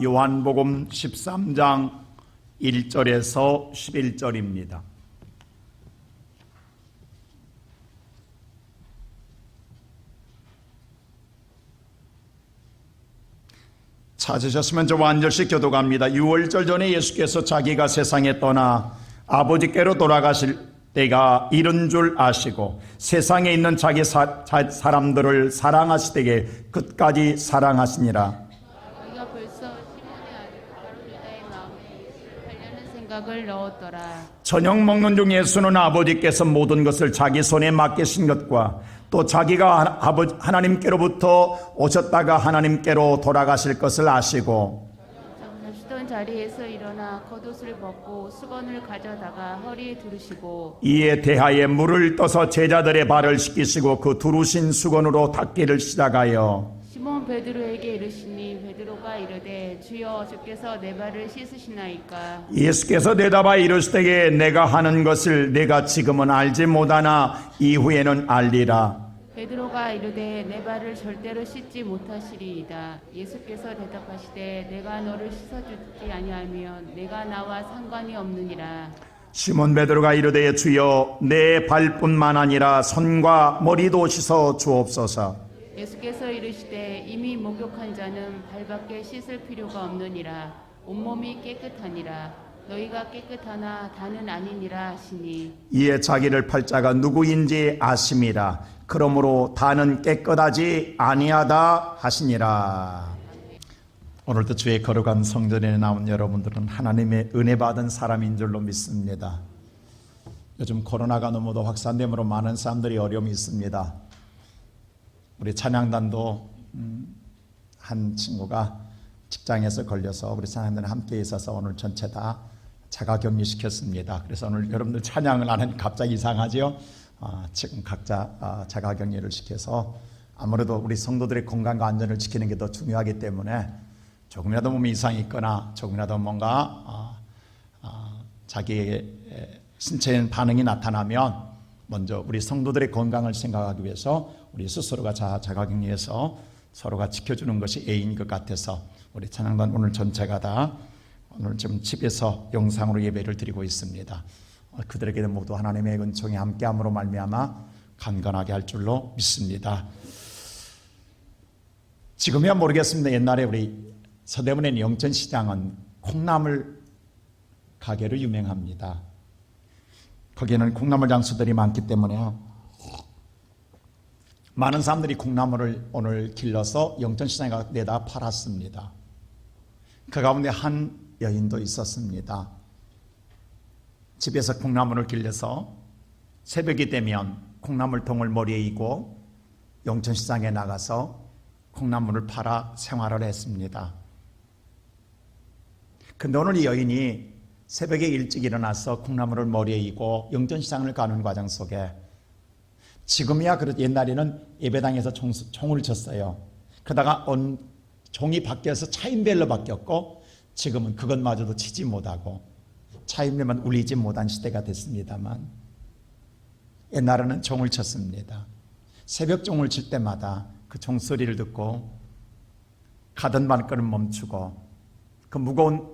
요한복음 13장 1절에서 11절입니다. 찾으셨으면 저와 한 절씩 교독합니다. 유월절 전에 예수께서 자기가 세상에 떠나 아버지께로 돌아가실 때가 이른 줄 아시고 세상에 있는 자기 사람들을 사랑하시되 끝까지 사랑하시니라. 우리가 벌써 시몬의 아들 바로 유다의 마음에 예수를 팔려는 생각을 넣었더라. 저녁 먹는 중 예수는 아버지께서 모든 것을 자기 손에 맡기신 것과 또 자기가 하나님께로부터 오셨다가 하나님께로 돌아가실 것을 아시고 잡수던 자리에서 일어나 겉옷을 벗고 수건을 가져다가 허리에 두르시고 이에 대하여 물을 떠서 제자들의 발을 씻기시고 그 두르신 수건으로 닦기를 시작하여 시몬 베드로에게 이르시니 베드로가 이르되 주여 주께서 내 발을 씻으시나이까. 예수께서 대답하여 이르시되 내가 하는 것을 내가 지금은 알지 못하나 이후에는 알리라. 베드로가 이르되 내 발을 절대로 씻지 못하시리이다. 예수께서 대답하시되 내가 너를 씻어주지 아니하면 내가 나와 상관이 없느니라. 시몬 베드로가 이르되 주여 내 발뿐만 아니라 손과 머리도 씻어 주옵소서. 예수께서 이르시되 이미 목욕한 자는 발밖에 씻을 필요가 없느니라. 온몸이 깨끗하니라. 너희가 깨끗하나 다는 아니니라 하시니 이에 자기를 팔자가 누구인지 아심이라. 그러므로 다는 깨끗하지 아니하다 하시니라. 오늘도 주의 거룩한 성전에 나온 여러분들은 하나님의 은혜 받은 사람인 줄로 믿습니다. 요즘 코로나가 너무도 확산됨으로 많은 사람들이 어려움이 있습니다. 우리 찬양단도 한 친구가 직장에서 걸려서 우리 찬양단에 함께 있어서 오늘 전체 다 자가격리 시켰습니다. 그래서 오늘 여러분들 찬양을 안 하니 갑자기 이상하죠? 지금 각자 자가격리를 시켜서 아무래도 우리 성도들의 건강과 안전을 지키는 게 더 중요하기 때문에 조금이라도 몸에 이상이 있거나 조금이라도 뭔가 자기의 신체의 반응이 나타나면 먼저 우리 성도들의 건강을 생각하기 위해서 우리 스스로가 자가격리해서 서로가 지켜주는 것이 예인 것 같아서 우리 찬양단 오늘 전체가 다 오늘 지금 집에서 영상으로 예배를 드리고 있습니다. 그들에게는 모두 하나님의 은총이 함께함으로 말미암아 강건하게 할 줄로 믿습니다. 지금이야 모르겠습니다. 옛날에 우리 서대문의 영천시장은 콩나물 가게로 유명합니다. 거기에는 콩나물 장수들이 많기 때문에 많은 사람들이 콩나물을 오늘 길러서 영천시장에 내다 팔았습니다. 그 가운데 한 여인도 있었습니다. 집에서 콩나물을 길러서 새벽이 되면 콩나물통을 머리에 이고 영천시장에 나가서 콩나물을 팔아 생활을 했습니다. 근데 오늘 이 여인이 새벽에 일찍 일어나서 콩나물을 머리에 이고 영천시장을 가는 과정 속에 지금이야 그래도 옛날에는 예배당에서 총을 쳤어요. 그러다가 종이 바뀌어서 차인벨로 바뀌었고 지금은 그것마저도 치지 못하고 차인벨만 울리지 못한 시대가 됐습니다만 옛날에는 종을 쳤습니다. 새벽 종을 칠 때마다 그 종소리를 듣고 가던 발걸음 멈추고 그 무거운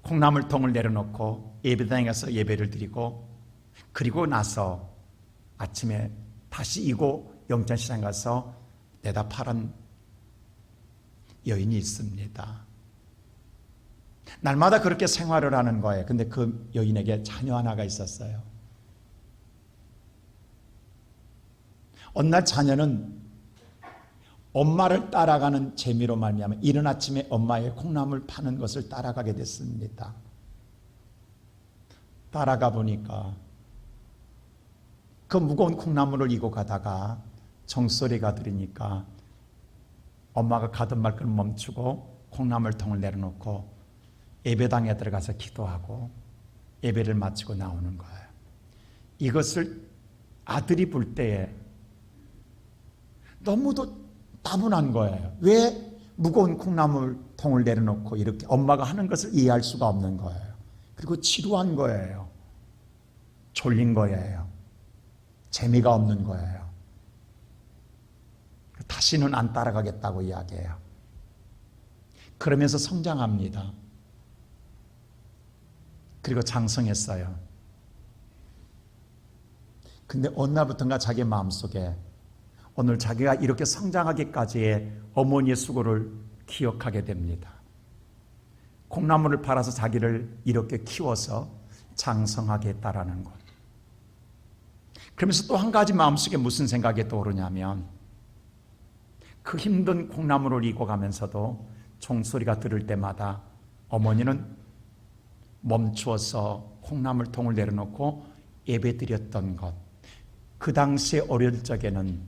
콩나물통을 내려놓고 예배당에 가서 예배를 드리고 그리고 나서 아침에 다시 이고 영천시장 가서 내다 파는 여인이 있습니다. 날마다 그렇게 생활을 하는 거예요. 근데 그 여인에게 자녀 하나가 있었어요. 어느 날 자녀는 엄마를 따라가는 재미로 말미암아 이른 아침에 엄마의 콩나물 파는 것을 따라가게 됐습니다. 따라가 보니까 그 무거운 콩나물을 이고 가다가 종소리가 들리니까 엄마가 가던 말걸음 멈추고 콩나물통을 내려놓고 예배당에 들어가서 기도하고 예배를 마치고 나오는 거예요. 이것을 아들이 볼 때에 너무도 따분한 거예요. 왜 무거운 콩나물통을 내려놓고 이렇게 엄마가 하는 것을 이해할 수가 없는 거예요. 그리고 지루한 거예요. 졸린 거예요. 재미가 없는 거예요. 다시는 안 따라가겠다고 이야기해요. 그러면서 성장합니다. 그리고 장성했어요. 근데 어느 날부터인가 자기 마음속에 오늘 자기가 이렇게 성장하기까지의 어머니의 수고를 기억하게 됩니다. 콩나물을 팔아서 자기를 이렇게 키워서 장성하게 했다라는 것. 그러면서 또 한 가지 마음속에 무슨 생각이 떠오르냐면 그 힘든 콩나물을 이고 가면서도 종소리가 들을 때마다 어머니는 멈추어서 콩나물통을 내려놓고 예배드렸던 것. 그 당시에 어릴 적에는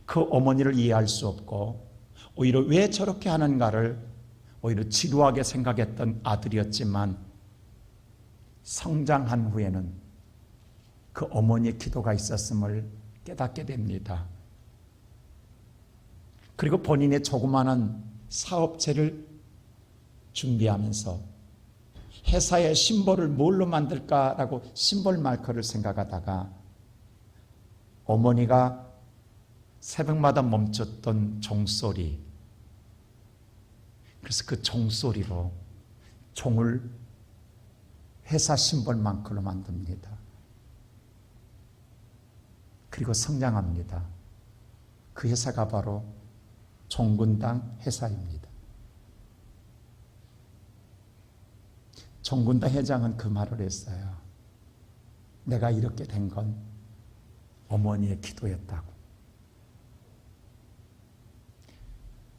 그 어머니를 이해할 수 없고 오히려 왜 저렇게 하는가를 오히려 지루하게 생각했던 아들이었지만 성장한 후에는 그 어머니의 기도가 있었음을 깨닫게 됩니다. 그리고 본인의 조그마한 사업체를 준비하면서 회사의 심볼을 뭘로 만들까라고 심볼 마커를 생각하다가 어머니가 새벽마다 멈췄던 종소리, 그래서 그 종소리로 종을 회사 심볼 마커로 만듭니다. 그리고 성장합니다. 그 회사가 바로 종군당 회사입니다. 종군당 회장은 그 말을 했어요. 내가 이렇게 된 건 어머니의 기도였다고.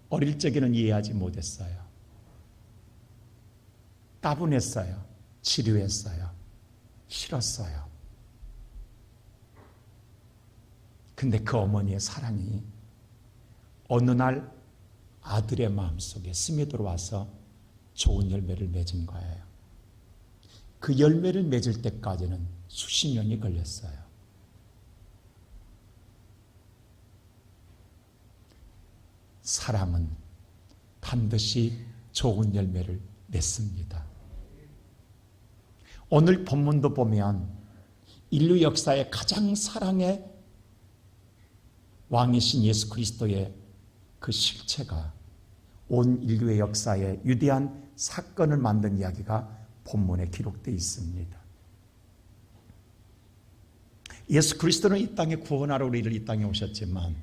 어릴 적에는 이해하지 못했어요. 따분했어요. 지루했어요. 싫었어요. 근데 그 어머니의 사랑이 어느 날 아들의 마음속에 스며들어와서 좋은 열매를 맺은 거예요. 그 열매를 맺을 때까지는 수십 년이 걸렸어요. 사랑은 반드시 좋은 열매를 맺습니다. 오늘 본문도 보면 인류 역사의 가장 사랑의 왕이신 예수 그리스도의 그 실체가 온 인류의 역사에 위대한 사건을 만든 이야기가 본문에 기록되어 있습니다. 예수 그리스도는 이 땅에 구원하러 우리를 이 땅에 오셨지만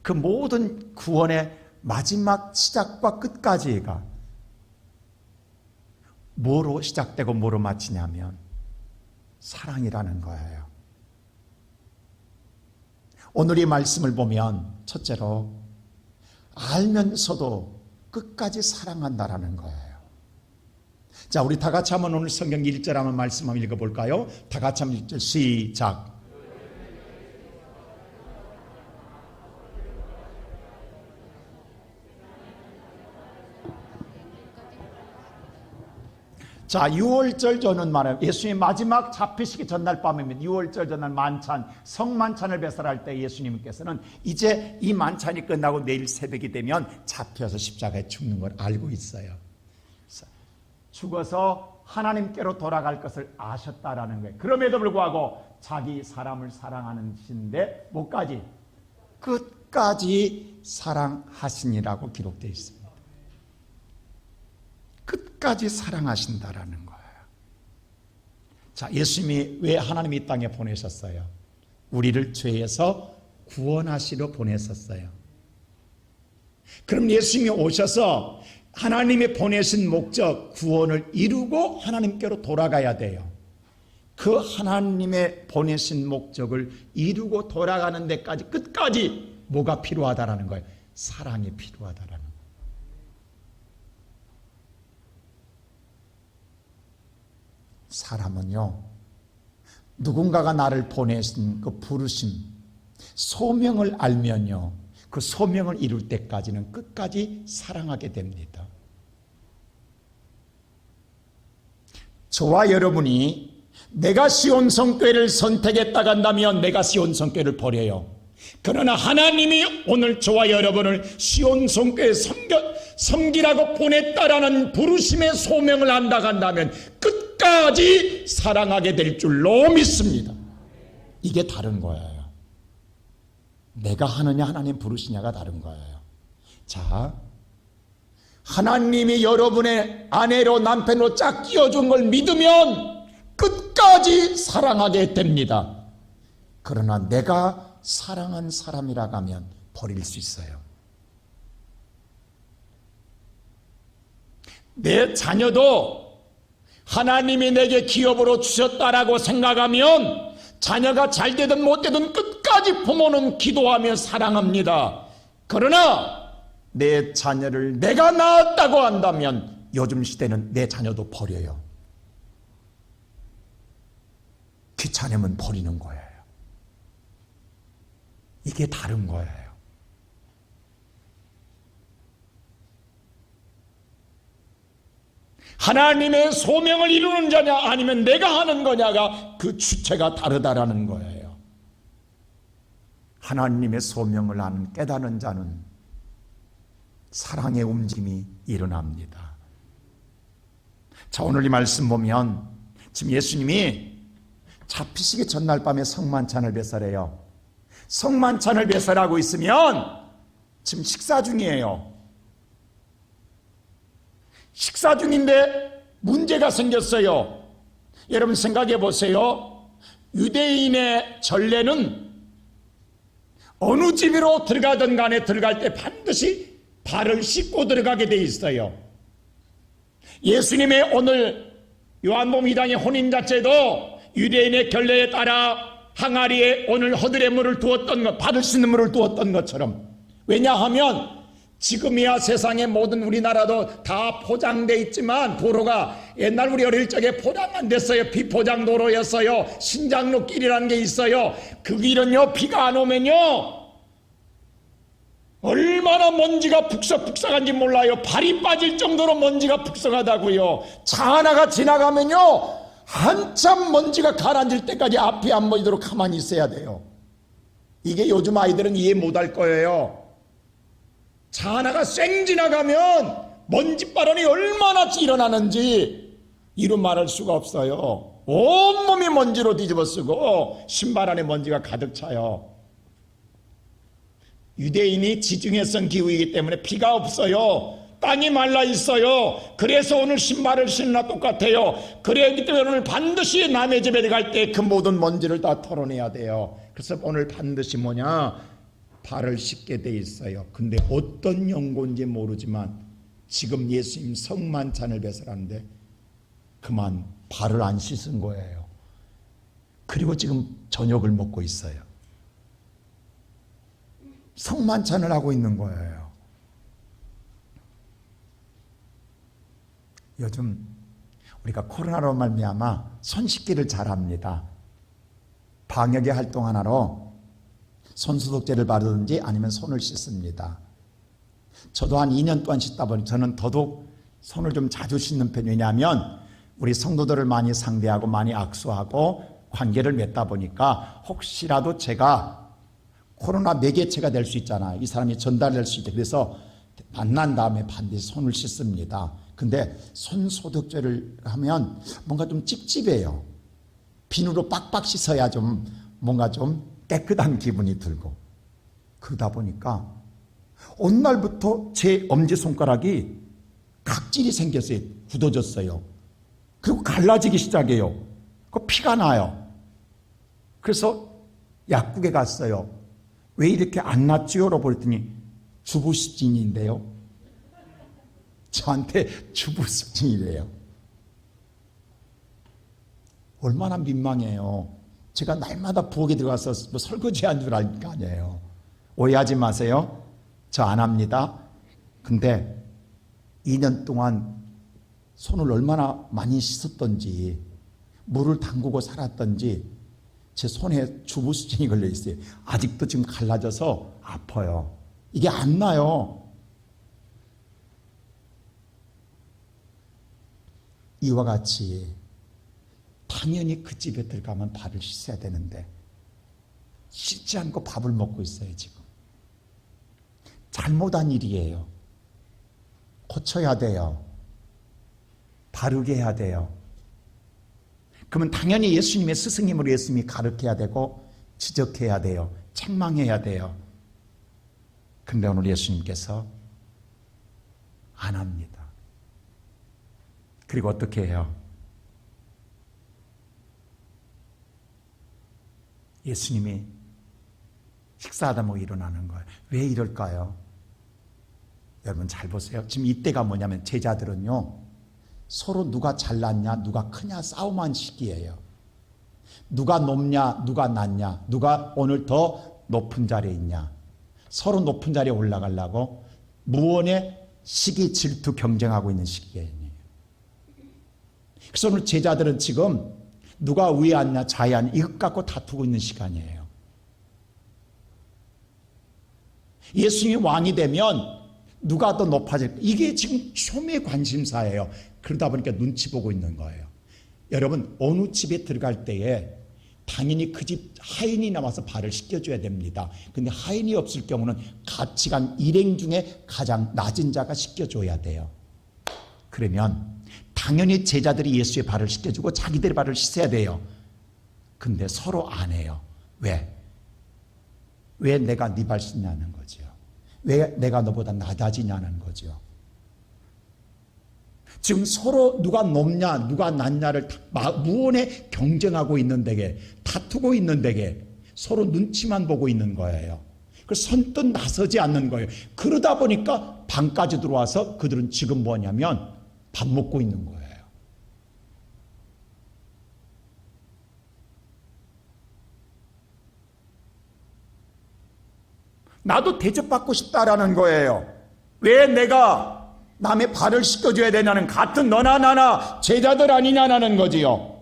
그 모든 구원의 마지막 시작과 끝까지가 뭐로 시작되고 뭐로 마치냐면 사랑이라는 거예요. 오늘 이 말씀을 보면 첫째로 알면서도 끝까지 사랑한다라는 거예요. 자, 우리 다 같이 한번 오늘 성경 1절 한번 말씀 한번 읽어볼까요? 다 같이 한번 1절 시작. 자, 6월절 저는 말해요. 예수님 마지막 잡히시기 전날 밤입니다. 6월절 전날 만찬, 성만찬을 배설할 때 예수님께서는 이제 이 만찬이 끝나고 내일 새벽이 되면 잡혀서 십자가에 죽는 걸 알고 있어요. 죽어서 하나님께로 돌아갈 것을 아셨다라는 거예요. 그럼에도 불구하고 자기 사람을 사랑하는 신데 뭐까지? 끝까지 사랑하시니라고 기록되어 있습니다. 끝까지 사랑하신다라는 거예요. 자, 예수님이 왜 하나님이 이 땅에 보내셨어요? 우리를 죄에서 구원하시러 보내셨어요. 그럼 예수님이 오셔서 하나님이 보내신 목적, 구원을 이루고 하나님께로 돌아가야 돼요. 그 하나님의 보내신 목적을 이루고 돌아가는 데까지 끝까지 뭐가 필요하다라는 거예요? 사랑이 필요하다라는 거예요. 사람은요, 누군가가 나를 보내신 그 부르심, 소명을 알면요, 그 소명을 이룰 때까지는 끝까지 사랑하게 됩니다. 저와 여러분이 내가 시온성교회를 선택했다가 한다면 내가 시온성교회를 버려요. 그러나 하나님이 오늘 저와 여러분을 시온성교회 섬기라고 보냈다라는 부르심의 소명을 안다고 한다면 끝까지 사랑하게 될 줄로 믿습니다. 이게 다른 거예요. 내가 하느냐 하나님 부르시냐가 다른 거예요. 자, 하나님이 여러분의 아내로 남편으로 짝 끼워준 걸 믿으면 끝까지 사랑하게 됩니다. 그러나 내가 사랑한 사람이라고 하면 버릴 수 있어요. 내 자녀도 하나님이 내게 기업으로 주셨다라고 생각하면 자녀가 잘 되든 못 되든 끝까지 부모는 기도하며 사랑합니다. 그러나 내 자녀를 내가 낳았다고 한다면 요즘 시대는 내 자녀도 버려요. 귀찮으면 버리는 거예요. 이게 다른 거예요. 하나님의 소명을 이루는 자냐 아니면 내가 하는 거냐가 그 주체가 다르다라는 거예요. 하나님의 소명을 아는 깨닫는 자는 사랑의 움직임이 일어납니다. 자, 오늘 이 말씀 보면 지금 예수님이 잡히시기 전날 밤에 성만찬을 배설해요. 성만찬을 배설하고 있으면 지금 식사 중이에요. 식사 중인데 문제가 생겼어요. 여러분 생각해 보세요. 유대인의 전례는 어느 집으로 들어가든 간에 들어갈 때 반드시 발을 씻고 들어가게 돼 있어요. 예수님의 오늘 요한복음 2장의 혼인자체도 유대인의 결례에 따라 항아리에 오늘 허들의 물을 두었던 것, 발을 씻는 물을 두었던 것처럼. 왜냐하면 지금이야 세상의 모든 우리나라도 다 포장돼 있지만 도로가 옛날 우리 어릴 적에 포장 안 됐어요. 비포장 도로였어요. 신장로길이라는 게 있어요. 그 길은요 비가 안 오면요 얼마나 먼지가 북석북석한지 몰라요. 발이 빠질 정도로 먼지가 북석하다고요. 차 하나가 지나가면요 한참 먼지가 가라앉을 때까지 앞이 안 보이도록 가만히 있어야 돼요. 이게 요즘 아이들은 이해 못할 거예요. 차 하나가 쌩 지나가면 먼지바람이 얼마나 일어나는지 이루 말할 수가 없어요. 온몸이 먼지로 뒤집어쓰고 신발 안에 먼지가 가득 차요. 유대인이 지중해성 기후이기 때문에 비가 없어요. 땅이 말라 있어요. 그래서 오늘 신발을 신나 똑같아요. 그렇기 때문에 오늘 반드시 남의 집에 갈 때 그 모든 먼지를 다 털어내야 돼요. 그래서 오늘 반드시 뭐냐? 발을 씻게 돼 있어요. 근데 어떤 연고인지 모르지만 지금 예수님 성만찬을 배설하는데 그만 발을 안 씻은 거예요. 그리고 지금 저녁을 먹고 있어요. 성만찬을 하고 있는 거예요. 요즘 우리가 코로나로 말미암아 손 씻기를 잘합니다. 방역의 활동 하나로 손소독제를 바르든지 아니면 손을 씻습니다. 저도 한 2년 동안 씻다 보니 저는 더더욱 손을 좀 자주 씻는 편이에요. 왜냐하면 우리 성도들을 많이 상대하고 많이 악수하고 관계를 맺다 보니까 혹시라도 제가 코로나 매개체가 될 수 있잖아요. 이 사람이 전달될 수 있죠. 그래서 만난 다음에 반드시 손을 씻습니다. 근데 손소독제를 하면 뭔가 좀 찝찝해요. 비누로 빡빡 씻어야 좀 뭔가 좀 깨끗한 기분이 들고. 그러다 보니까 어느 날부터 제 엄지손가락이 각질이 생겼어요. 굳어졌어요. 그리고 갈라지기 시작해요. 그 피가 나요. 그래서 약국에 갔어요. 왜 이렇게 안 낫지요? 라고 그랬더니 주부습진인데요. 저한테 주부습진이래요. 얼마나 민망해요. 제가 날마다 부엌에 들어가서 뭐 설거지한 줄 알 거 아니에요. 오해하지 마세요. 저 안 합니다. 근데 2년 동안 손을 얼마나 많이 씻었던지 물을 담그고 살았던지 제 손에 주부수진이 걸려 있어요. 아직도 지금 갈라져서 아파요. 이게 안 나요. 이와 같이 당연히 그 집에 들어가면 발을 씻어야 되는데 씻지 않고 밥을 먹고 있어요. 지금 잘못한 일이에요. 고쳐야 돼요. 바르게 해야 돼요. 그러면 당연히 예수님의 스승님으로 예수님이 가르쳐야 되고 지적해야 돼요. 책망해야 돼요. 근데 오늘 예수님께서 안 합니다. 그리고 어떻게 해요? 예수님이 식사하다 뭐 일어나는 거예요. 왜 이럴까요? 여러분 잘 보세요. 지금 이때가 뭐냐면 제자들은요, 서로 누가 잘났냐, 누가 크냐 싸움한 시기예요. 누가 높냐, 누가 낮냐, 누가 오늘 더 높은 자리에 있냐. 서로 높은 자리에 올라가려고 무언의 시기, 질투, 경쟁하고 있는 시기예요. 그래서 오늘 제자들은 지금 누가 위에 앉냐, 좌에 앉냐, 이것 갖고 다투고 있는 시간이에요. 예수님이 왕이 되면 누가 더 높아질까? 이게 지금 쇼미의 관심사예요. 그러다 보니까 눈치 보고 있는 거예요. 여러분, 어느 집에 들어갈 때에 당연히 그 집 하인이 나와서 발을 씻겨줘야 됩니다. 근데 하인이 없을 경우는 가치관 일행 중에 가장 낮은 자가 씻겨줘야 돼요. 그러면 당연히 제자들이 예수의 발을 씻겨주고 자기들의 발을 씻어야 돼요. 근데 서로 안 해요. 왜? 왜 내가 네 발 씻냐는 거죠. 왜 내가 너보다 낮아지냐는 거죠. 지금 서로 누가 높냐, 누가 낮냐를 무언에 경쟁하고 있는 데게, 다투고 있는 데게 서로 눈치만 보고 있는 거예요. 그래서 선뜻 나서지 않는 거예요. 그러다 보니까 방까지 들어와서 그들은 지금 뭐냐면 밥 먹고 있는 거예요. 나도 대접받고 싶다라는 거예요. 왜 내가 남의 발을 씻겨줘야 되냐는, 같은 너나 나나 제자들 아니냐는 거지요.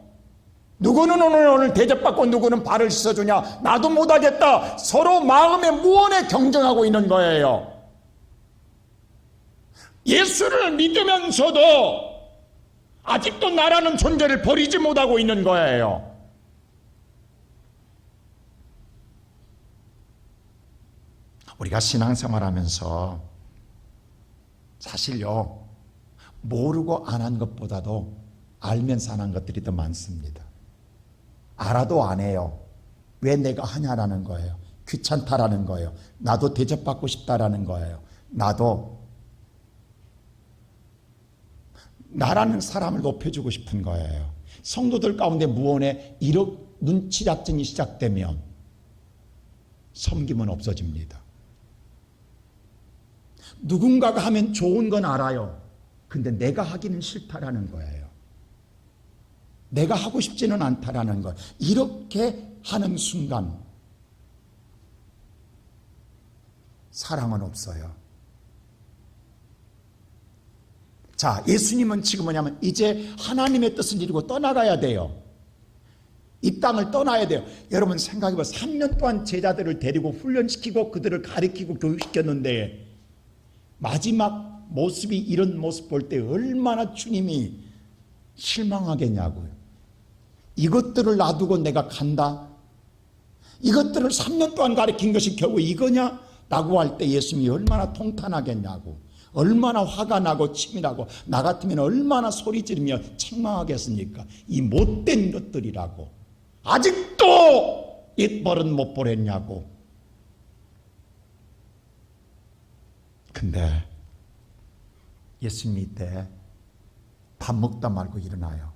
누구는 오늘 대접받고 누구는 발을 씻어주냐, 나도 못하겠다. 서로 마음의 무언에 경쟁하고 있는 거예요. 예수를 믿으면서도 아직도 나라는 존재를 버리지 못하고 있는 거예요. 우리가 신앙생활하면서 사실요, 모르고 안 한 것보다도 알면서 안 한 것들이 더 많습니다. 알아도 안 해요. 왜 내가 하냐라는 거예요. 귀찮다라는 거예요. 나도 대접받고 싶다라는 거예요. 나도 나라는 사람을 높여주고 싶은 거예요. 성도들 가운데 무언에 이런 눈치 작전이 시작되면 섬김은 없어집니다. 누군가가 하면 좋은 건 알아요. 근데 내가 하기는 싫다라는 거예요. 내가 하고 싶지는 않다라는 거. 이렇게 하는 순간 사랑은 없어요. 자, 예수님은 지금 뭐냐면 이제 하나님의 뜻을 이루고 떠나가야 돼요. 이 땅을 떠나야 돼요. 여러분 생각해보세요. 3년 동안 제자들을 데리고 훈련시키고 그들을 가르치고 교육시켰는데 마지막 모습이 이런 모습 볼 때 얼마나 주님이 실망하겠냐고요. 이것들을 놔두고 내가 간다? 이것들을 3년 동안 가르친 것이 결국 이거냐? 라고 할 때 예수님이 얼마나 통탄하겠냐고, 얼마나 화가 나고 치밀하고, 나 같으면 얼마나 소리 지르며 책망하겠습니까? 이 못된 것들이라고. 아직도 옛버릇 못 버렸냐고. 근데 예수님이 이때 밥 먹다 말고 일어나요.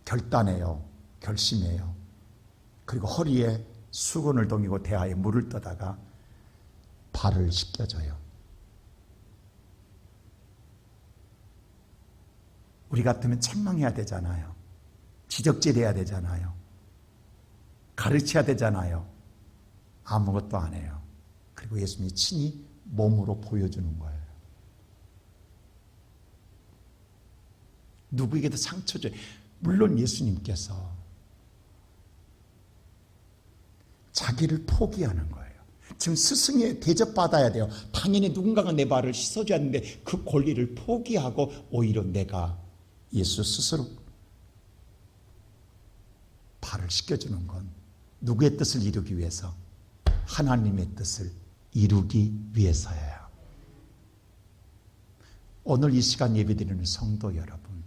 결단해요. 결심해요. 그리고 허리에 수건을 동이고 대하에 물을 떠다가 발을 씻겨줘요. 우리 같으면 책망해야 되잖아요. 지적질해야 되잖아요. 가르쳐야 되잖아요. 아무것도 안 해요. 그리고 예수님이 친히 몸으로 보여주는 거예요. 누구에게도 상처 줘요. 물론 예수님께서 자기를 포기하는 거예요. 지금 스승의 대접받아야 돼요. 당연히 누군가가 내 발을 씻어줘야 하는데 그 권리를 포기하고 오히려 내가 예수 스스로 발을 씻겨주는 건 누구의 뜻을 이루기 위해서? 하나님의 뜻을 이루기 위해서예요. 오늘 이 시간 예배드리는 성도 여러분,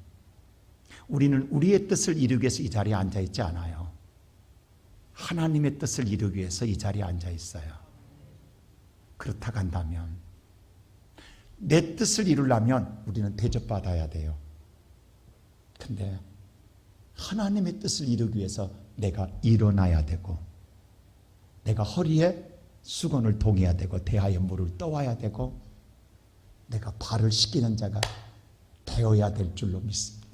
우리는 우리의 뜻을 이루기 위해서 이 자리에 앉아있지 않아요. 하나님의 뜻을 이루기 위해서 이 자리에 앉아있어요. 그렇다고 한다면 내 뜻을 이루려면 우리는 대접받아야 돼요. 근데 하나님의 뜻을 이루기 위해서 내가 일어나야 되고, 내가 허리에 수건을 동여야 되고, 대하여 물을 떠와야 되고, 내가 발을 씻기는 자가 되어야 될 줄로 믿습니다.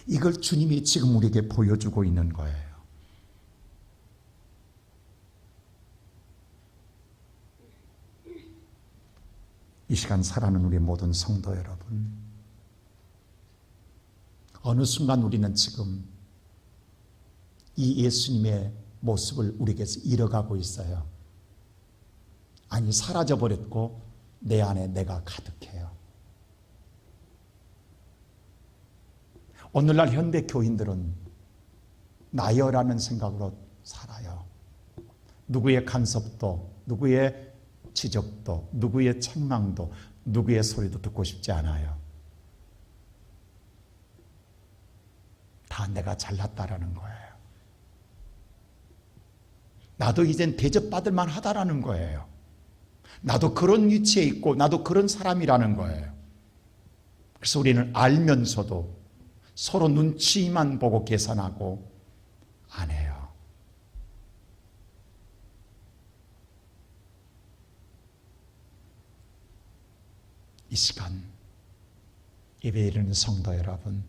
이걸 주님이 지금 우리에게 보여주고 있는 거예요. 이 시간 살아가는 우리 모든 성도 여러분, 어느 순간 우리는 지금 이 예수님의 모습을 우리에게서 잃어가고 있어요. 아니, 사라져버렸고 내 안에 내가 가득해요. 오늘날 현대 교인들은 나여라는 생각으로 살아요. 누구의 간섭도, 누구의 지적도, 누구의 책망도, 누구의 소리도 듣고 싶지 않아요. 다 내가 잘났다라는 거예요. 나도 이젠 대접받을 만하다라는 거예요. 나도 그런 위치에 있고 나도 그런 사람이라는 거예요. 그래서 우리는 알면서도 서로 눈치만 보고 계산하고 안 해요. 이 시간 예배에 이르는 성도 여러분,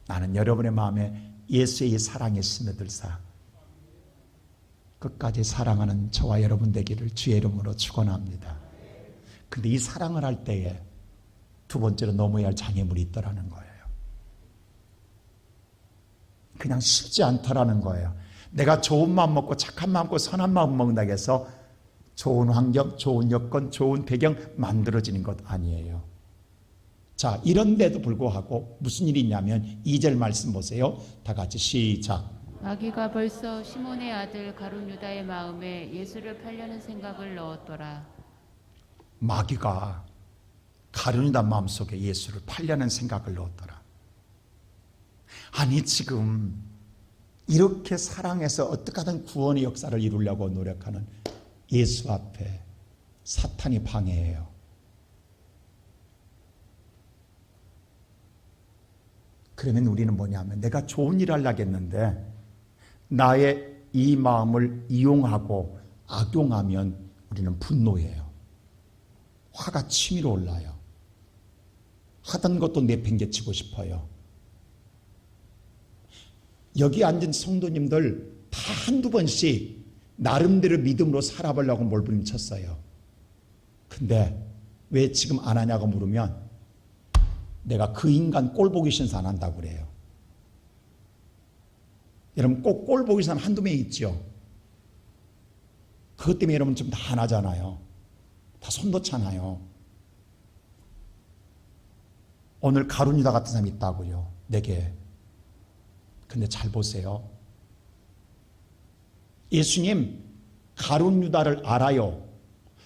나는 여러분의 마음에 예수의 사랑에 스며들사 끝까지 사랑하는 저와 여러분 되기를 주의 이름으로 축원합니다. 근데 이 사랑을 할 때에 두 번째로 넘어야 할 장애물이 있더라는 거예요. 그냥 쉽지 않더라는 거예요. 내가 좋은 마음 먹고 착한 마음 먹고 선한 마음 먹는다고 해서 좋은 환경, 좋은 여건, 좋은 배경 만들어지는 것 아니에요. 자, 이런데도 불구하고 무슨 일이 있냐면 2절 말씀 보세요. 다 같이 시작. 마귀가 벌써 시몬의 아들 가룟 유다의 마음에 예수를 팔려는 생각을 넣었더라. 마귀가 가룟 유다 마음속에 예수를 팔려는 생각을 넣었더라. 아니, 지금 이렇게 사랑해서 어떻게 하든 구원의 역사를 이루려고 노력하는 예수 앞에 사탄이 방해해요. 그러면 우리는 뭐냐면 내가 좋은 일을 하려고 했는데 나의 이 마음을 이용하고 악용하면 우리는 분노해요. 화가 치밀어 올라요. 하던 것도 내팽개치고 싶어요. 여기 앉은 성도님들 다 한두 번씩 나름대로 믿음으로 살아보려고 몰부림쳤어요. 근데 왜 지금 안 하냐고 물으면 내가 그 인간 꼴 보기 싫어서 안 한다고 그래요. 여러분, 꼭 꼴 보기 싫은 한두 명 있죠. 그것 때문에 여러분 지금 다 안 하잖아요. 다 손 놓잖아요. 오늘 가룟 유다 같은 사람이 있다고요, 내게. 근데 잘 보세요. 예수님 가룟 유다를 알아요.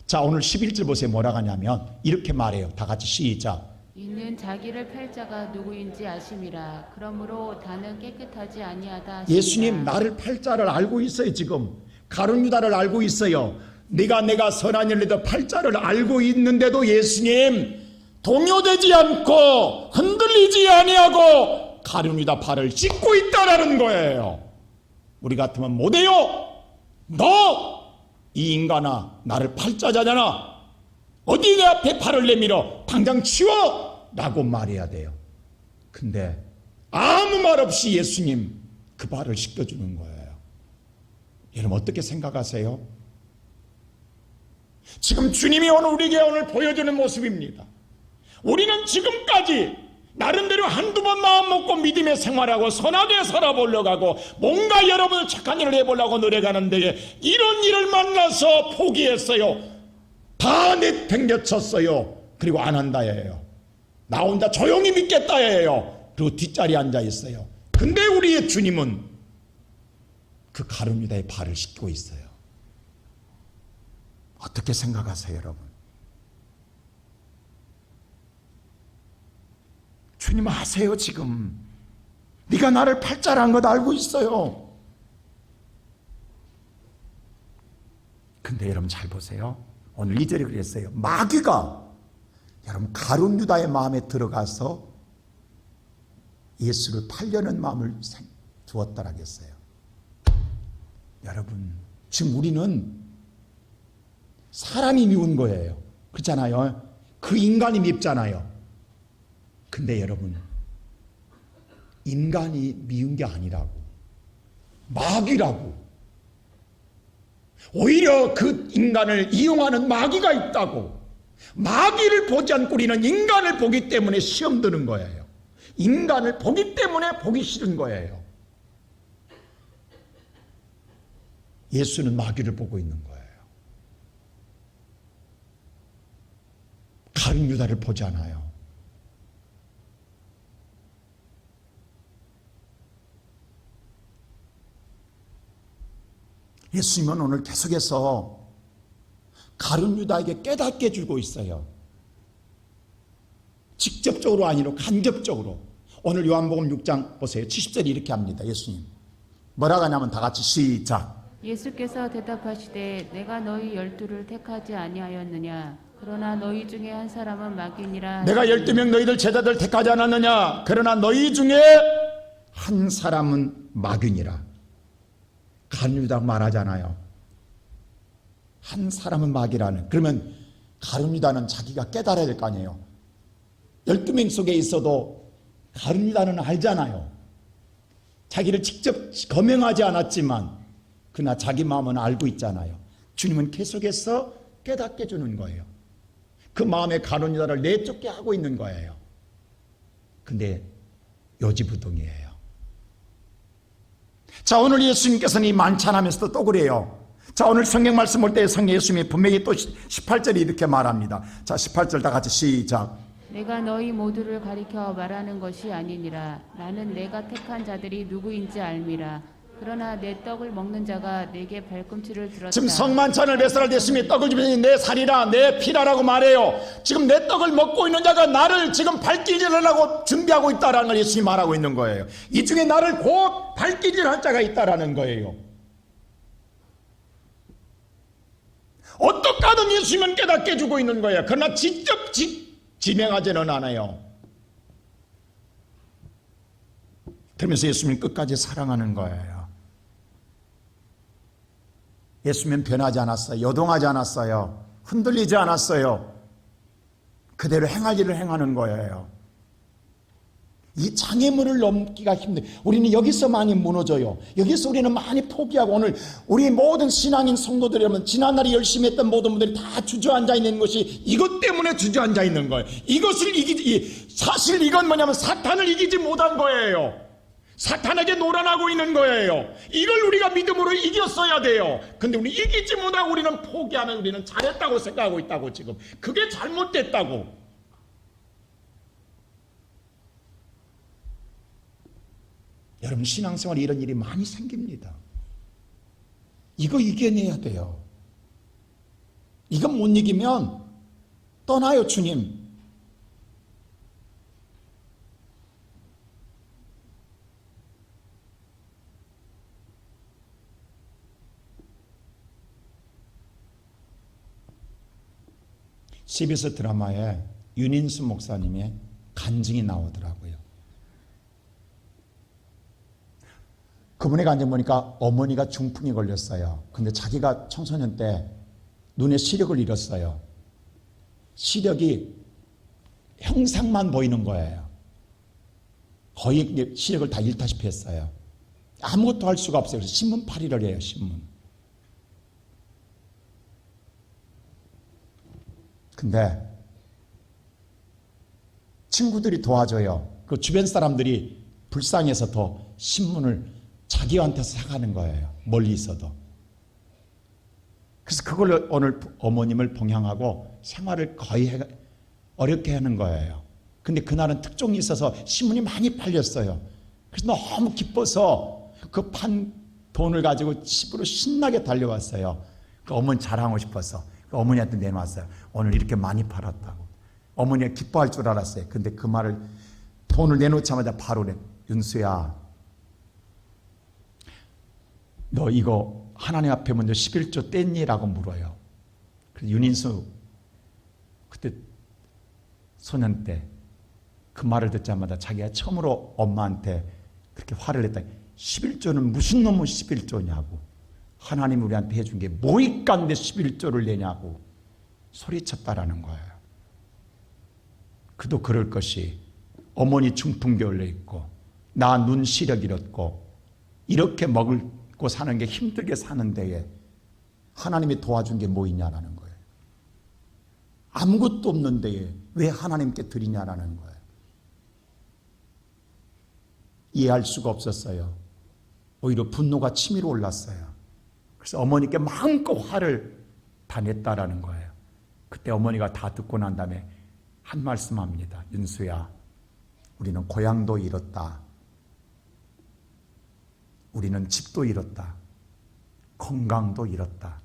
자, 오늘 11절 보세요. 뭐라고 하냐면 이렇게 말해요. 다 같이 시작. 이는 자기를 팔 자가 누구인지 아심이라. 그러므로 다는 깨끗하지 아니하다 하시니라. 예수님 나를 팔 자를 알고 있어요. 지금 가룟 유다를 알고 있어요. 내가 선한 일을 해도 팔 자를 알고 있는데도 예수님 동요되지 않고 흔들리지 아니하고 가룟 유다 팔을 씻고 있다라는 거예요. 우리 같으면 못해요. 너 이 인간아, 나를 팔자잖아. 어디 내 앞에 팔을 내밀어 당장 치워 라고 말해야 돼요. 근데 아무 말 없이 예수님 그 발을 씻겨주는 거예요. 여러분 어떻게 생각하세요? 지금 주님이 우리에게 오늘 보여주는 모습입니다. 우리는 지금까지 나름대로 한두 번 마음 먹고 믿음의 생활하고 선하게 살아보려고 하고 뭔가 여러분을 착한 일을 해보려고 노력하는데 이런 일을 만나서 포기했어요. 다 내팽개쳤어요. 그리고 안 한다예요. 나 혼자 조용히 믿겠다예요. 그리고 뒷자리에 앉아 있어요. 근데 우리의 주님은 그 가룟 유다의 발을 씻고 있어요. 어떻게 생각하세요, 여러분? 주님 아세요, 지금 네가 나를 팔자라는 것 알고 있어요. 근데 여러분 잘 보세요. 오늘 2절에 그랬어요. 마귀가 여러분, 가룟 유다의 마음에 들어가서 예수를 팔려는 마음을 두었다라겠어요. 여러분, 지금 우리는 사람이 미운 거예요. 그렇잖아요. 그 인간이 밉잖아요. 근데 여러분, 인간이 미운 게 아니라고. 마귀라고. 오히려 그 인간을 이용하는 마귀가 있다고. 마귀를 보지 않고 우리는 인간을 보기 때문에 시험 드는 거예요. 인간을 보기 때문에 보기 싫은 거예요. 예수는 마귀를 보고 있는 거예요. 가룟 유다를 보지 않아요. 예수님은 오늘 계속해서 가룟 유다에게 깨닫게 해주고 있어요. 직접적으로 아니라 간접적으로. 오늘 요한복음 6장 보세요. 70절이 이렇게 합니다. 예수님 뭐라고 하냐면 다 같이 시작. 예수께서 대답하시되 내가 너희 12를 택하지 아니하였느냐 그러나 너희 중에 한 사람은 마귀니라. 내가 12명 너희들 제자들 택하지 않았느냐 그러나 너희 중에 한 사람은 마귀니라. 가룟 유다 말하잖아요. 한 사람은 마귀라는. 그러면 가룟 유다는 자기가 깨달아야 될 거 아니에요. 12명 속에 있어도 가룟 유다는 알잖아요. 자기를 직접 거명하지 않았지만 그러나 자기 마음은 알고 있잖아요. 주님은 계속해서 깨닫게 해주는 거예요. 그 마음의 가룟 유다를 내쫓게 하고 있는 거예요. 근데 요지부동이에요. 자, 오늘 예수님께서는 이 만찬하면서도 또 그래요. 자, 오늘 성경 말씀 볼 때 성경 예수님이 분명히 또 18절에 이렇게 말합니다. 자, 18절 다 같이 시작. 내가 너희 모두를 가리켜 말하는 것이 아니니라. 나는 내가 택한 자들이 누구인지 알미라. 그러나 내 떡을 먹는 자가 내게 발꿈치를 들었다. 지금 성만찬을 배설할 때 예수님이 떡을 주면서 내 살이라 내 피라라고 말해요. 지금 내 떡을 먹고 있는 자가 나를 지금 발길질하려고 준비하고 있다라는 걸 예수님이 말하고 있는 거예요. 이 중에 나를 곧 발길질할 자가 있다라는 거예요. 어떻게 하든 예수님은 깨닫게 해주고 있는 거예요. 그러나 직접 진행하지는 않아요. 그러면서 예수님은 끝까지 사랑하는 거예요. 예수님은 변하지 않았어요. 요동하지 않았어요. 흔들리지 않았어요. 그대로 행할 일을 행하는 거예요. 이 장애물을 넘기가 힘들어요. 우리는 여기서 많이 무너져요. 여기서 우리는 많이 포기하고 오늘 우리 모든 신앙인 성도들이라면 지난날에 열심히 했던 모든 분들이 다 주저앉아 있는 것이 이것 때문에 주저앉아 있는 거예요. 이것을 사실 이건 뭐냐면 사탄을 이기지 못한 거예요. 사탄에게 놀아나고 있는 거예요. 이걸 우리가 믿음으로 이겼어야 돼요. 근데 우리 이기지 못하고 우리는 포기하면 우리는 잘했다고 생각하고 있다고 지금. 그게 잘못됐다고. 여러분 신앙생활에 이런 일이 많이 생깁니다. 이거 이겨내야 돼요. 이거 못 이기면 떠나요 주님. CBS 드라마에 윤인수 목사님의 간증이 나오더라고요. 그분의 간증 보니까 어머니가 중풍이 걸렸어요. 근데 자기가 청소년 때 눈에 시력을 잃었어요. 시력이 형상만 보이는 거예요. 거의 시력을 다 잃다시피 했어요. 아무것도 할 수가 없어요. 그래서 신문팔이를 해요. 신문. 근데 친구들이 도와줘요. 그 주변 사람들이 불쌍해서 더 신문을 자기한테서 사가는 거예요. 멀리 있어도. 그래서 그걸 오늘 어머님을 봉양하고 생활을 거의 어렵게 하는 거예요. 근데 그날은 특종이 있어서 신문이 많이 팔렸어요. 그래서 너무 기뻐서 그 판 돈을 가지고 집으로 신나게 달려왔어요. 그 어머니 자랑하고 싶어서. 어머니한테 내놨어요. 오늘 이렇게 많이 팔았다고. 어머니가 기뻐할 줄 알았어요. 근데 그 말을 돈을 내놓자마자 바로 윤수야 너 이거 하나님 앞에 먼저 11조 뗐니? 라고 물어요. 그래서 윤인수 그때 소년 때 그 말을 듣자마자 자기가 처음으로 엄마한테 그렇게 화를 냈다. 11조는 무슨 놈의 11조냐고. 하나님 우리한테 해준 게 뭐 있간데 11조를 내냐고 소리쳤다라는 거예요. 그도 그럴 것이 어머니 중풍기 올려 있고 나 눈 시력 잃었고 이렇게 먹고 사는 게 힘들게 사는 데에 하나님이 도와준 게 뭐 있냐라는 거예요. 아무것도 없는 데에 왜 하나님께 드리냐라는 거예요. 이해할 수가 없었어요. 오히려 분노가 치밀어 올랐어요. 그래서 어머니께 마음껏 화를 다 냈다라는 거예요. 그때 어머니가 다 듣고 난 다음에 한 말씀합니다. 윤수야, 우리는 고향도 잃었다. 우리는 집도 잃었다. 건강도 잃었다.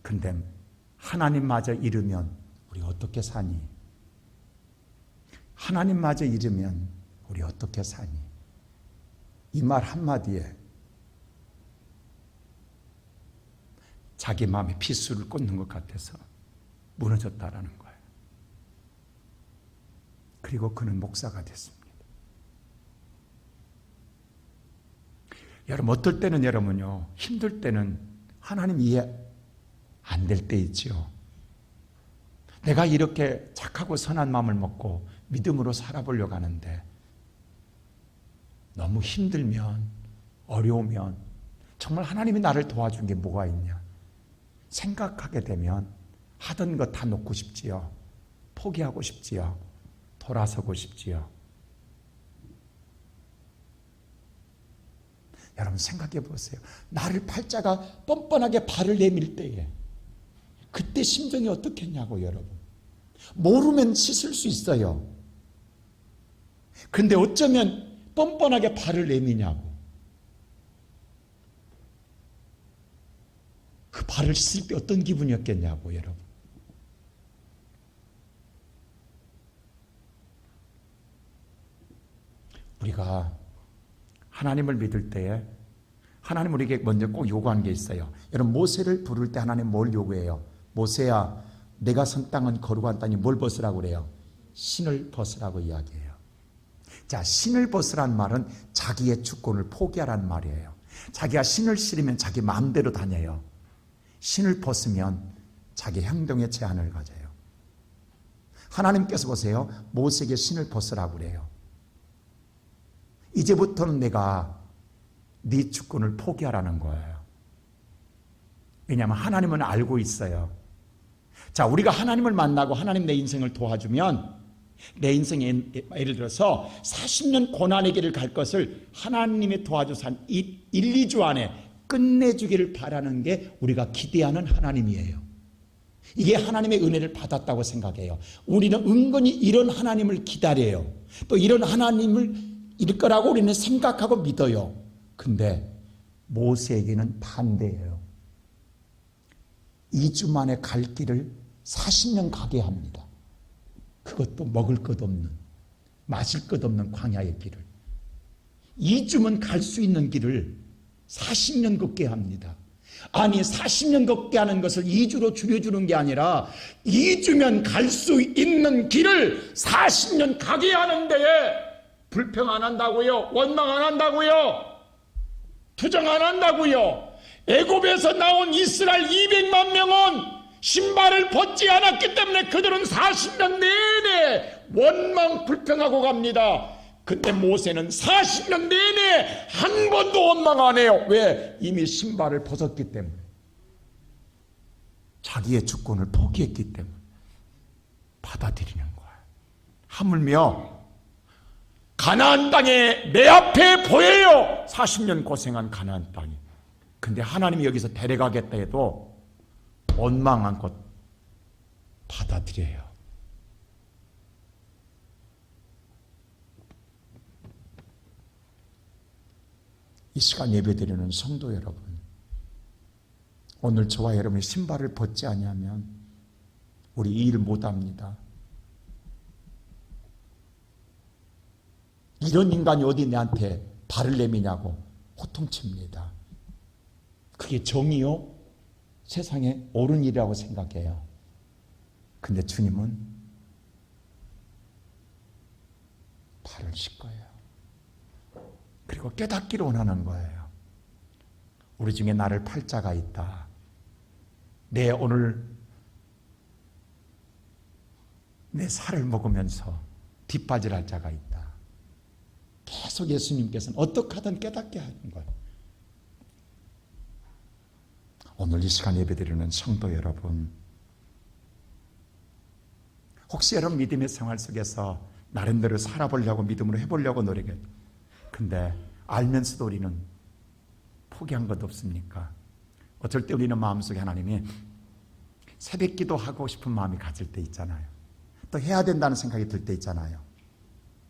근데 하나님마저 잃으면 우리 어떻게 사니? 하나님마저 잃으면 우리 어떻게 사니? 이 말 한마디에 자기 마음에 피수를 꽂는 것 같아서 무너졌다라는 거예요. 그리고 그는 목사가 됐습니다. 여러분 어떨 때는 여러분요 힘들 때는 하나님 이해 안 될 때 있죠. 내가 이렇게 착하고 선한 마음을 먹고 믿음으로 살아보려고 하는데 너무 힘들면 어려우면 정말 하나님이 나를 도와준 게 뭐가 있냐 생각하게 되면 하던 거 다 놓고 싶지요. 포기하고 싶지요. 돌아서고 싶지요. 여러분 생각해 보세요. 나를 팔자가 뻔뻔하게 발을 내밀 때에 그때 심정이 어떻겠냐고 여러분. 모르면 씻을 수 있어요. 근데 어쩌면 뻔뻔하게 발을 내미냐고. 그 발을 씻을 때 어떤 기분이었겠냐고 여러분. 우리가 하나님을 믿을 때에 하나님 우리에게 먼저 꼭 요구하는 게 있어요. 여러분 모세를 부를 때 하나님 뭘 요구해요? 모세야 내가 선 땅은 거룩한 땅이 뭘 벗으라고 그래요? 신을 벗으라고 이야기해요. 자, 신을 벗으란 말은 자기의 주권을 포기하라는 말이에요. 자기가 신을 싫으면 자기 마음대로 다녀요. 신을 벗으면 자기 행동에 제한을 가져요. 하나님께서 보세요. 모세에게 신을 벗으라고 그래요. 이제부터는 내가 네 주권을 포기하라는 거예요. 왜냐하면 하나님은 알고 있어요. 자, 우리가 하나님을 만나고 하나님 내 인생을 도와주면 내 인생에 예를 들어서 40년 고난의 길을 갈 것을 하나님이 도와줘서 한 1, 2주 안에 끝내주기를 바라는 게 우리가 기대하는 하나님이에요. 이게 하나님의 은혜를 받았다고 생각해요. 우리는 은근히 이런 하나님을 기다려요. 또 이런 하나님을 일 거라고 우리는 생각하고 믿어요. 근데 모세에게는 반대예요. 2주 만에 갈 길을 40년 가게 합니다. 그것도 먹을 것 없는, 마실 것 없는 광야의 길을 2주면 갈 수 있는 길을 40년 걷게 합니다. 아니 40년 걷게 하는 것을 2주로 줄여주는 게 아니라 2주면 갈 수 있는 길을 40년 가게 하는 데에 불평 안 한다고요? 원망 안 한다고요? 투정 안 한다고요? 애굽에서 나온 이스라엘 200만 명은 신발을 벗지 않았기 때문에 그들은 40년 내내 원망 불평하고 갑니다. 근데 모세는 40년 내내 한 번도 원망 안 해요. 왜? 이미 신발을 벗었기 때문에. 자기의 주권을 포기했기 때문에 받아들이는 거예요. 하물며 가나안 땅에 내 앞에 보여요. 40년 고생한 가나안 땅이. 근데 하나님이 여기서 데려가겠다 해도 원망한 것 받아들여요. 이 시간 예배드리는 성도 여러분, 오늘 저와 여러분이 신발을 벗지 아니하면 우리 이 일 못합니다. 이런 인간이 어디 내한테 발을 내미냐고 호통칩니다. 그게 정의요? 세상에 옳은 일이라고 생각해요. 근데 주님은 발을 씻고요. 그리고 깨닫기를 원하는 거예요. 우리 중에 나를 팔자가 있다. 내 오늘 내 살을 먹으면서 뒷바지를 자가 있다. 계속 예수님께서는 어떻게 하든 깨닫게 하는 거예요. 오늘 이 시간 예배드리는 성도 여러분, 혹시 여러분 믿음의 생활 속에서 나름대로 살아보려고 믿음으로 해보려고 노력해. 근데 알면서도 우리는 포기한 것 없습니까? 어쩔 때 우리는 마음속에 하나님이 새벽 기도하고 싶은 마음이 가질 때 있잖아요. 또 해야 된다는 생각이 들 때 있잖아요.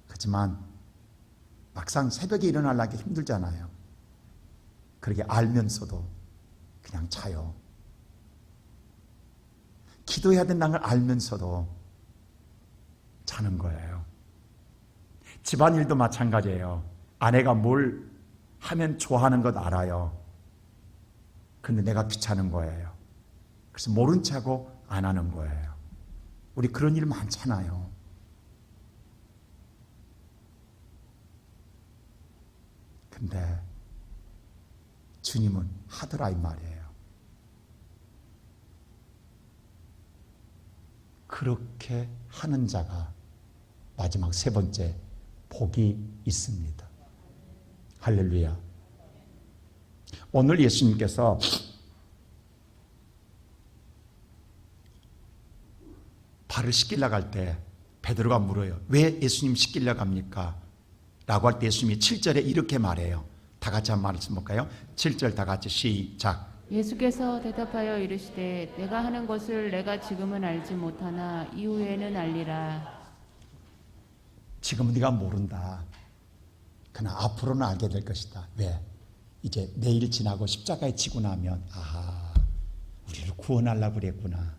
하지만 막상 새벽에 일어나려기 힘들잖아요. 그렇게 알면서도 그냥 자요. 기도해야 된다는 걸 알면서도 자는 거예요. 집안일도 마찬가지예요. 아내가 뭘 하면 좋아하는 것 알아요. 근데 내가 귀찮은 거예요. 그래서 모른 척하고 안 하는 거예요. 우리 그런 일 많잖아요. 근데 주님은 하더라 이 말이에요. 그렇게 하는 자가 마지막 세 번째 복이 있습니다. 할렐루야. 오늘 예수님께서 발을 씻기려고 할 때 베드로가 물어요. 왜 예수님 씻기려고 합니까? 라고 할 때 예수님이 7절에 이렇게 말해요. 다 같이 한번 말씀 볼까요? 7절 다 같이 시작. 예수께서 대답하여 이르시되 내가 하는 것을 내가 지금은 알지 못하나 이후에는 알리라. 지금은 네가 모른다. 그러나 앞으로는 알게 될 것이다. 왜? 이제 내일 지나고 십자가에 지고 나면 우리를 구원하려고 그랬구나.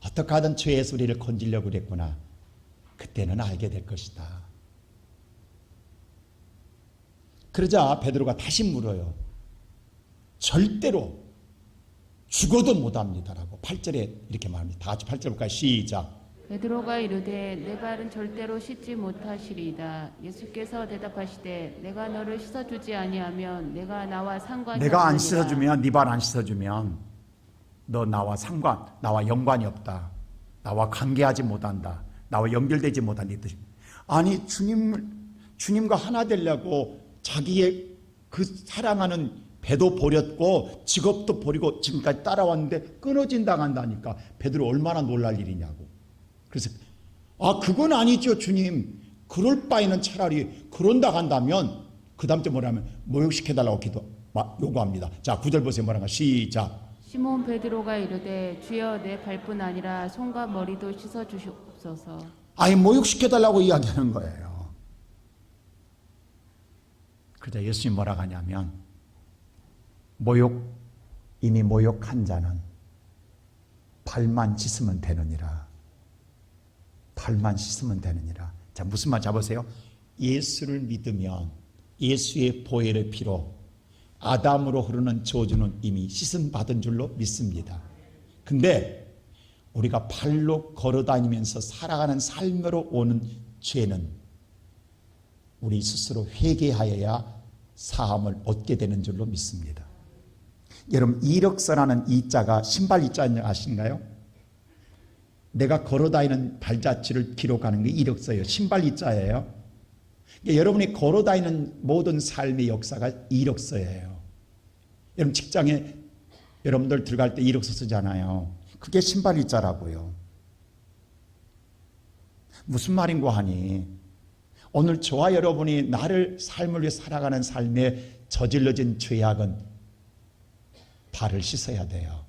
어떻게 하든 죄에서 우리를 건지려고 그랬구나. 그때는 알게 될 것이다. 그러자 베드로가 다시 물어요. 절대로 죽어도 못합니다라고 8절에 이렇게 말합니다. 다 같이 8절 볼까요? 시작. 베드로가 이르되 내 발은 절대로 씻지 못하시리이다. 예수께서 대답하시되 내가 너를 씻어주지 아니하면 내가 나와 상관이 내가 안 없느니라. 씻어주면 네 발 안 씻어주면 너 나와 연관이 없다. 나와 관계하지 못한다. 나와 연결되지 못한다. 이 뜻입니다. 아니 주님과 하나 되려고 자기의 그 사랑하는 배도 버렸고 직업도 버리고 지금까지 따라왔는데 끊어진 당한다니까 베드로 얼마나 놀랄 일이냐고. 그래서 그건 아니죠 주님. 그럴 바에는 차라리 그런다 한다면 그 다음 때 뭐라면 모욕시켜달라고 요구합니다. 자 9절 보세요. 뭐라고 시작. 시몬 베드로가 이르되 주여 내 발뿐 아니라 손과 머리도 씻어 주시옵소서. 아예 모욕시켜달라고 이야기하는 거예요. 그러자 예수님이 뭐라고 하냐면 이미 모욕한 자는 발만 씻으면 되느니라. 발만 씻으면 되느니라. 자, 무슨 말 잡으세요? 예수를 믿으면 예수의 보혈의 피로 아담으로 흐르는 저주는 이미 씻음 받은 줄로 믿습니다. 근데 우리가 발로 걸어다니면서 살아가는 삶으로 오는 죄는 우리 스스로 회개하여야 사함을 얻게 되는 줄로 믿습니다. 여러분 이력서라는 이자가 신발 이자인 아신가요? 내가 걸어다니는 발자취를 기록하는 게 이력서예요. 신발 이자예요. 여러분이 걸어다니는 모든 삶의 역사가 이력서예요. 여러분 직장에 여러분들 들어갈 때 이력서 쓰잖아요. 그게 신발 이자라고요. 무슨 말인고 하니 오늘 저와 여러분이 나를 삶을 위해 살아가는 삶에 저질러진 죄악은 발을 씻어야 돼요.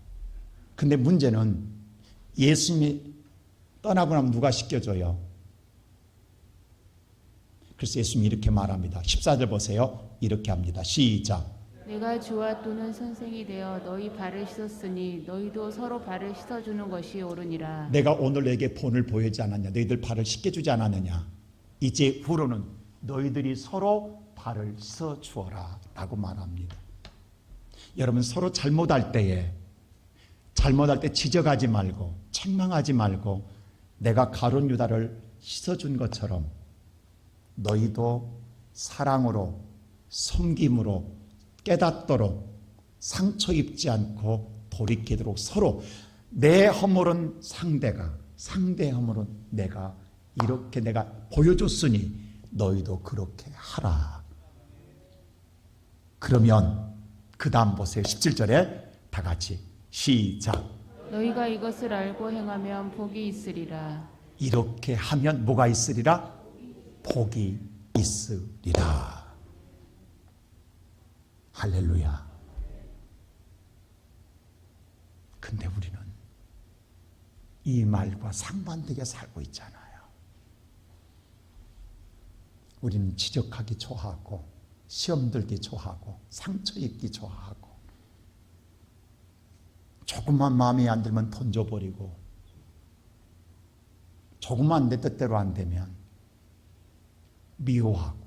근데 문제는 예수님이 떠나고 나면 누가 씻겨줘요? 그래서 예수님이 이렇게 말합니다. 14절 보세요. 이렇게 합니다. 시작. 내가 주와 또는 선생이 되어 너희 발을 씻었으니 너희도 서로 발을 씻어주는 것이 옳으니라. 내가 오늘 너에게 본을 보이지 않았냐? 너희들 발을 씻겨주지 않았느냐? 이제 후로는 너희들이 서로 발을 씻어주어라 라고 말합니다. 여러분 서로 잘못할 때 지적하지 말고 책망하지 말고 내가 가룟 유다를 씻어준 것처럼 너희도 사랑으로 섬김으로 깨닫도록 상처 입지 않고 돌이키도록 서로 내 허물은 상대가 상대의 허물은 내가 이렇게 내가 보여줬으니 너희도 그렇게 하라. 그러면 그 다음 보세요. 17절에 다 같이 시작. 너희가 이것을 알고 행하면 복이 있으리라. 이렇게 하면 뭐가 있으리라? 복이 있으리라. 할렐루야. 근데 우리는 이 말과 상반되게 살고 있잖아요. 우리는 지적하기 좋아하고 시험 들기 좋아하고 상처 입기 좋아하고 조금만 마음에 안 들면 던져버리고 조금만 내 뜻대로 안 되면 미워하고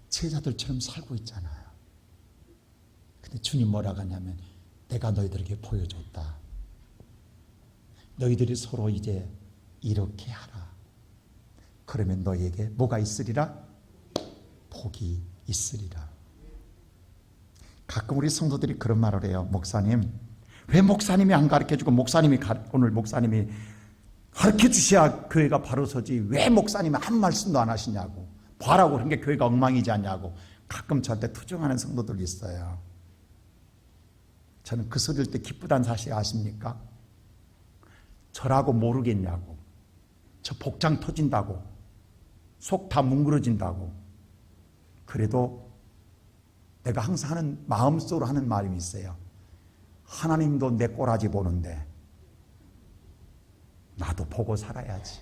제자들처럼 살고 있잖아요. 근데 주님 뭐라고 하냐면 내가 너희들에게 보여줬다. 너희들이 서로 이제 이렇게 하라. 그러면 너희에게 뭐가 있으리라? 복이 있으리라. 가끔 우리 성도들이 그런 말을 해요. 목사님, 왜 목사님이 안 가르쳐주고 오늘 목사님이 가르쳐 주셔야 교회가 바로 서지 왜 목사님이 한 말씀도 안 하시냐고, 봐라고 그런 게 교회가 엉망이지 않냐고 가끔 저한테 투정하는 성도들이 있어요. 저는 그 소리 들 때 기쁘다는 사실 아십니까? 저라고 모르겠냐고, 저 복장 터진다고, 속 다 뭉그러진다고. 그래도 내가 항상 하는, 마음속으로 하는 말이 있어요. 하나님도 내 꼬라지 보는데 나도 보고 살아야지.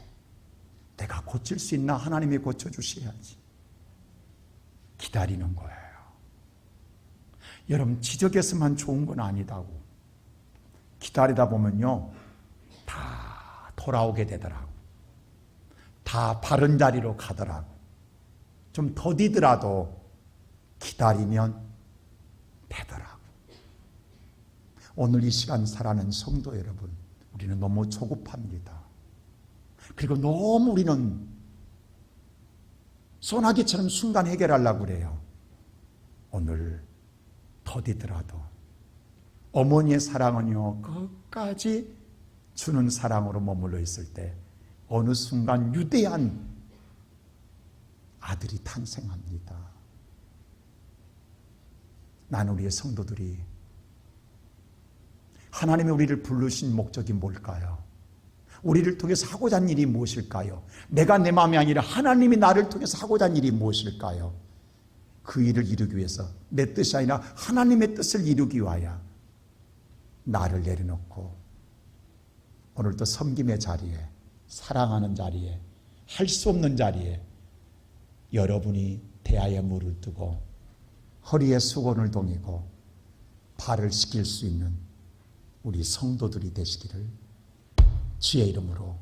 내가 고칠 수 있나? 하나님이 고쳐주셔야지. 기다리는 거예요. 여러분, 지적해서만 좋은 건 아니다고. 기다리다 보면요 다 돌아오게 되더라고. 다 바른 자리로 가더라고. 좀 더디더라도 기다리면 되더라고. 오늘 이 시간 살아가는 성도 여러분, 우리는 너무 조급합니다. 그리고 너무 우리는 소나기처럼 순간 해결하려고 그래요. 오늘 더디더라도 어머니의 사랑은요 끝까지 주는 사랑으로 머물러 있을 때 어느 순간 유대한 아들이 탄생합니다. 나는 우리의 성도들이 하나님이 우리를 부르신 목적이 뭘까요? 우리를 통해서 하고자 하는 일이 무엇일까요? 내가 내 마음이 아니라 하나님이 나를 통해서 하고자 하는 일이 무엇일까요? 그 일을 이루기 위해서 내 뜻이 아니라 하나님의 뜻을 이루기 위하여 나를 내려놓고 오늘도 섬김의 자리에, 사랑하는 자리에, 할 수 없는 자리에 여러분이 대야에 물을 뜨고 허리에 수건을 동이고 발을 씻길 수 있는 우리 성도들이 되시기를 주의 이름으로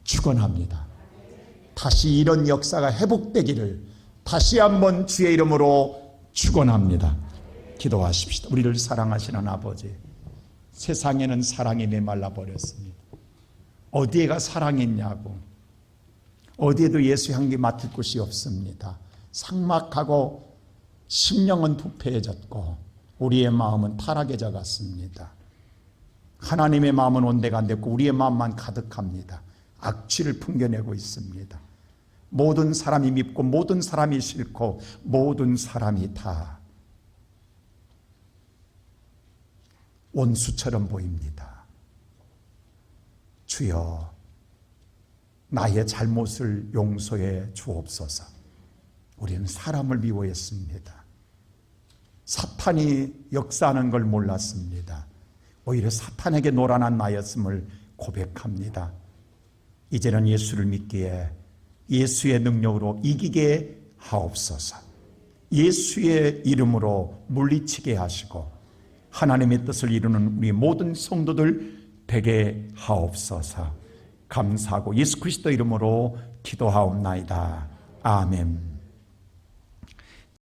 축원합니다. 다시 이런 역사가 회복되기를 다시 한번 주의 이름으로 축원합니다. 기도하십시다. 우리를 사랑하시는 아버지, 세상에는 사랑이 메말라 버렸습니다. 어디에가 사랑이 있냐고, 어디에도 예수 향기 맡을 곳이 없습니다. 삭막하고 심령은 부패해졌고 우리의 마음은 타락해져 갔습니다. 하나님의 마음은 온데가 안 됐고 우리의 마음만 가득합니다. 악취를 풍겨내고 있습니다. 모든 사람이 밉고 모든 사람이 싫고 모든 사람이 다 원수처럼 보입니다. 주여, 나의 잘못을 용서해 주옵소서. 우리는 사람을 미워했습니다. 사탄이 역사하는 걸 몰랐습니다. 오히려 사탄에게 노란한 나였음을 고백합니다. 이제는 예수를 믿기에 예수의 능력으로 이기게 하옵소서. 예수의 이름으로 물리치게 하시고 하나님의 뜻을 이루는 우리 모든 성도들 되게 하옵소서. 감사하고 예수 그리스도 이름으로 기도하옵나이다. 아멘.